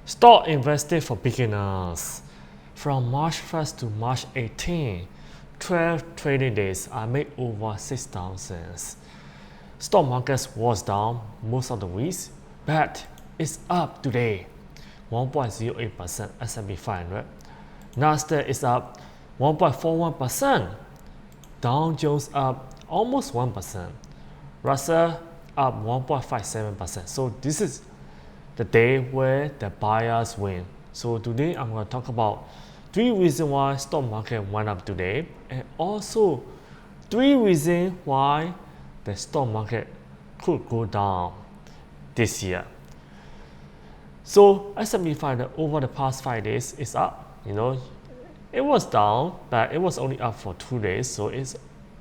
Stock investing for beginners. From March 1st to March 18, 12 trading days, I made over 6,000. Stock market was down most of the weeks, but it's up today, 1.08% S&P 500. Nasdaq is up 1.41%. Dow Jones up almost 1%. Russell up 1.57%. So this is the day where the buyers win. So today I'm going to talk about 3 reasons why stock market went up today, and also 3 reasons why the stock market could go down this year. So S&P 500 over the past 5 days is up. It was down, but it was only up for 2 days, so it's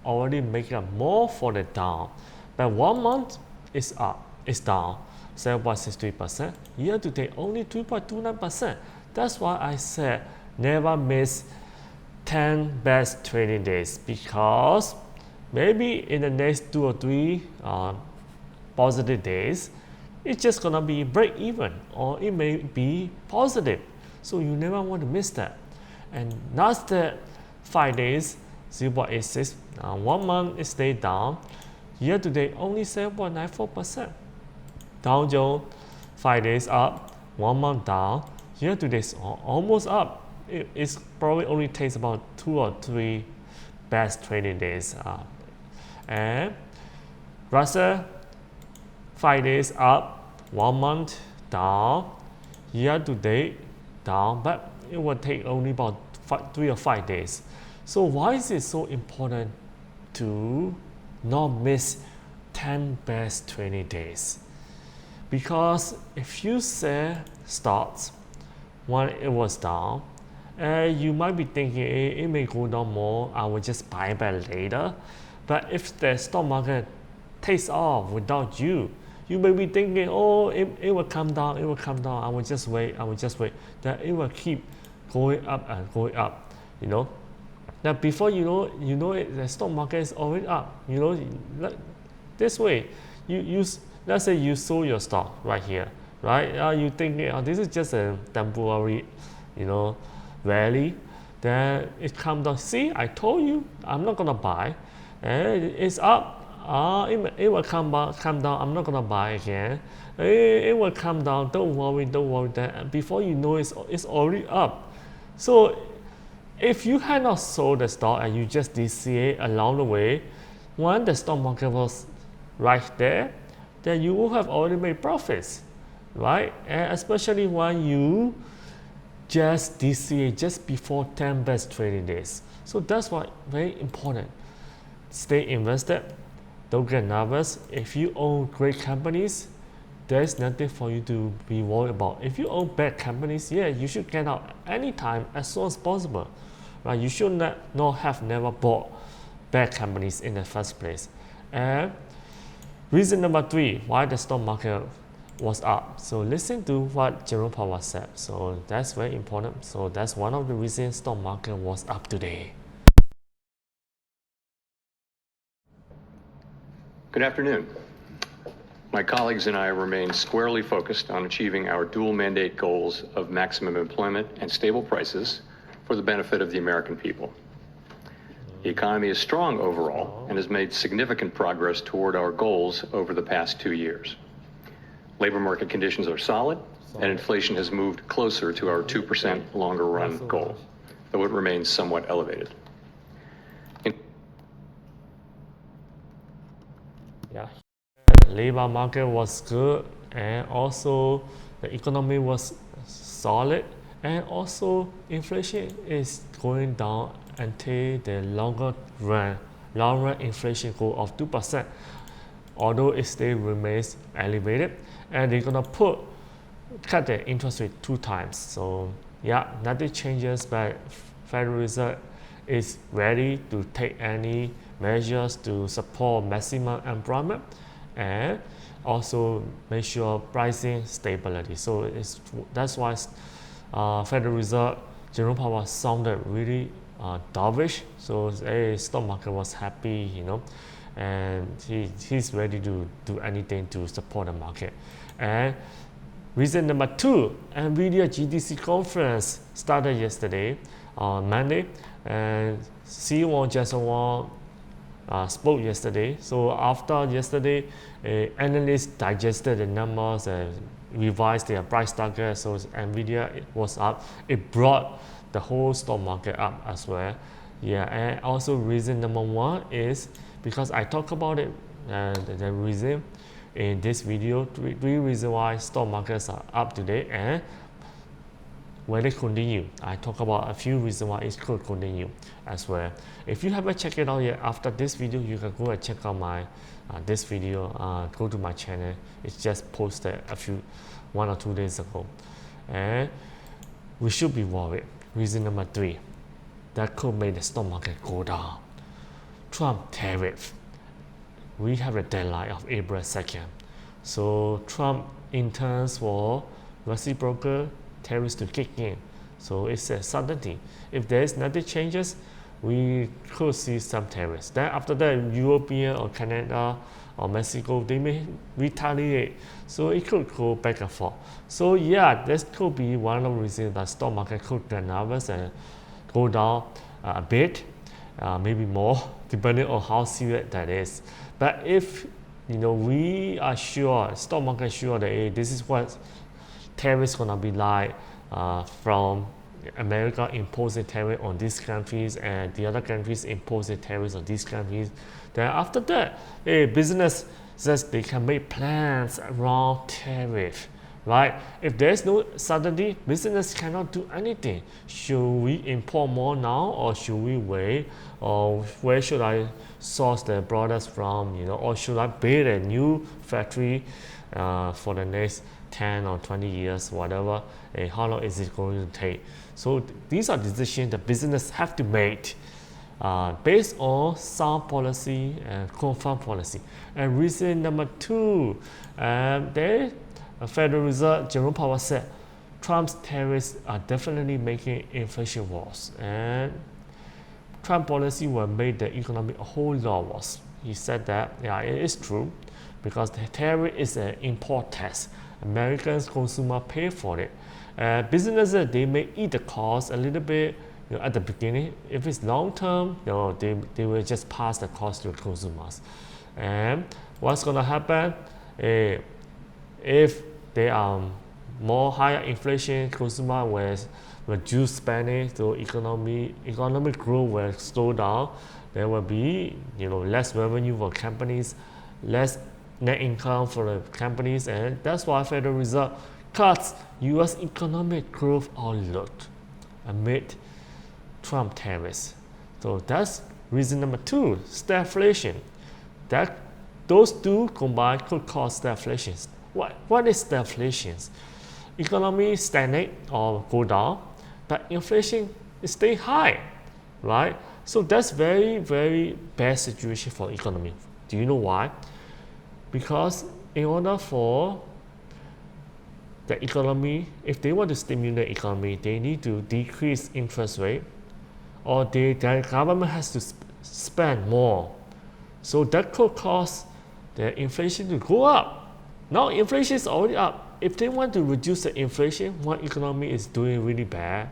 already making up more for the down. But 1 month is up, it's down 7.63%. Year to date only 2.29%. That's why I said never miss 10 best trading days, because maybe in the next 2 or 3 positive days, it's just gonna be break even, or it may be positive. So you never want to miss that. And Nasdaq 5 days 0.86. 1 month it stayed down. Year to date only 7.94%. Dow Jones 5 days up, 1 month down. Year to date almost up. It probably only takes about 2 or 3 best trading days. And Russell 5 days up, 1 month down. Year to date down, but it will take only about 3 or 5 days. So why is it so important to not miss 10 best trading days? Because if you sell stocks when it was down, you might be thinking it may go down more, I will just buy back later. But if the stock market takes off without you, you may be thinking, oh, it will come down, I will just wait, that it will keep going up and going up, Now before you know it, the stock market is already up, this way, let's say you sold your stock right here, right? You think this is just a temporary, rally, then it comes down. See, I told you, I'm not gonna buy, and it's up. It will come down. I'm not gonna buy again. It will come down. Don't worry. That before you know it's already up. So if you had not sold the stock and you just DCA along the way, when the stock market was right there, then you will have already made profits, right? And especially when you just DCA just before 10 best trading days. So that's why very important. Stay invested. Don't get nervous. If you own great companies, there's nothing for you to be worried about. If you own bad companies, yeah, you should get out anytime as soon as possible. Right? You should never bought bad companies in the first place. And reason number 3, why the stock market was up. So listen to what Jerome Powell said. So that's very important. So that's one of the reasons stock market was up today. Good afternoon. My colleagues and I remain squarely focused on achieving our dual mandate goals of maximum employment and stable prices for the benefit of the American people. The economy is strong overall and has made significant progress toward our goals over the past 2 years. Labor market conditions are solid, and inflation has moved closer to our 2% longer run goal, though it remains somewhat elevated. Yeah, labor market was good, and also the economy was solid, and also inflation is going down until the long run inflation goal of 2%, although it still remains elevated, and they're gonna cut the interest rate 2 times. So yeah, nothing changes, but Federal Reserve is ready to take any measures to support maximum employment and also make sure pricing stability. So that's why Federal Reserve Jerome Powell sounded really dovish. So stock market was happy, and he's ready to do anything to support the market. And Reason number 2, NVIDIA GTC conference started yesterday on Monday, and CEO Jensen Huang spoke yesterday. So after yesterday, analysts digested the numbers and revised their price target. So NVIDIA was up. It brought the whole stock market up as well. Yeah, and also reason number 1 is because I talk about it, and the reason in this video, three reasons why stock markets are up today, and will it continue. I talk about a few reasons why it could continue as well. If you haven't checked it out yet, after this video, you can go and check out my this video. Go to my channel. It's just posted 1 or 2 days ago, and we should be worried. Reason number 3, that could make the stock market go down. Trump tariff. We have a deadline of April 2nd. So Trump intends for reciprocal tariffs to kick in. So it's a certainty. If there is nothing changes, we could see some tariffs. Then after that, European or Canada or Mexico, they may retaliate. So it could go back and forth. So yeah, this could be one of the reasons that stock market could get nervous and go down a bit, maybe more, depending on how serious that is. But if we are sure, stock market sure that hey, this is what tariffs gonna be like from America imposing tariff on these countries and the other countries imposing tariffs on these countries, then after that, hey, business says they can make plans around tariff. Right? If there is no certainty, business cannot do anything. Should we import more now, or should we wait? Or where should I source the products from? Or should I build a new factory for the next 10 or 20 years, whatever? And how long is it going to take? So these are decisions that business have to make based on sound policy and confirmed policy. And reason number 2, Federal Reserve Jerome Powell said Trump's tariffs are definitely making inflation worse, and Trump policy will make the economy a whole lot worse. He said that, yeah, it is true, because the tariff is an import tax. Americans consumer pay for it. Businesses, they may eat the cost a little bit at the beginning. If it's long term, they will just pass the cost to consumers. And what's going to happen? If there are more higher inflation, consumer will reduce spending, so economic growth will slow down. There will be less revenue for companies, less net income for the companies, and that's why Federal Reserve cuts U.S. economic growth outlook amid Trump tariffs. So that's reason number 2, stagflation. Those two combined could cause stagflation. What is stagflation? Economy stagnate or go down, but inflation is staying high, right? So that's very, very bad situation for economy. Do you know why? Because in order for the economy, if they want to stimulate economy, they need to decrease interest rate, or the government has to spend more. So that could cause the inflation to go up. Now inflation is already up. If they want to reduce the inflation, one economy is doing really bad,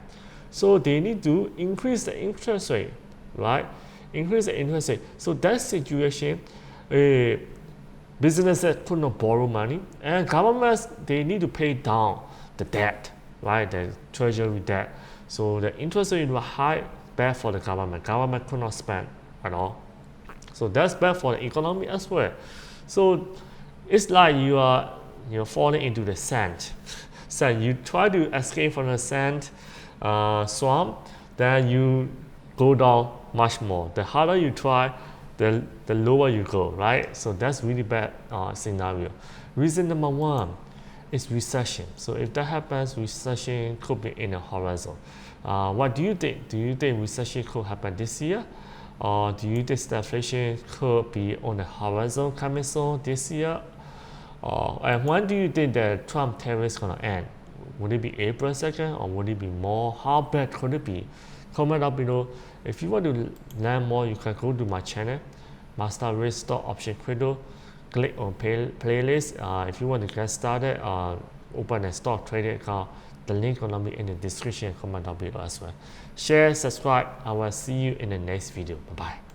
so they need to increase the interest rate, right? Increase the interest rate. So that situation, businesses could not borrow money, and governments, they need to pay down the debt, right? The treasury debt. So the interest rate was high, bad for the government. Government could not spend at all. So that's bad for the economy as well. So it's like you are falling into the sand. So you try to escape from the sand swamp, then you go down much more. The harder you try, the lower you go, right? So that's really bad scenario. Reason number 1 is recession. So if that happens, recession could be in the horizon. What do you think? Do you think recession could happen this year? Or do you think stagflation could be on the horizon coming soon this year? And when do you think the Trump tariffs going to end? Would it be April 2nd, or would it be more? How bad could it be? Comment down below. If you want to learn more, you can go to my channel, Master Risk Stock Option Crypto. Click on playlist. If you want to get started, open a stock trading account. The link will be in the description and comment down below as well. Share, subscribe. I will see you in the next video. Bye bye.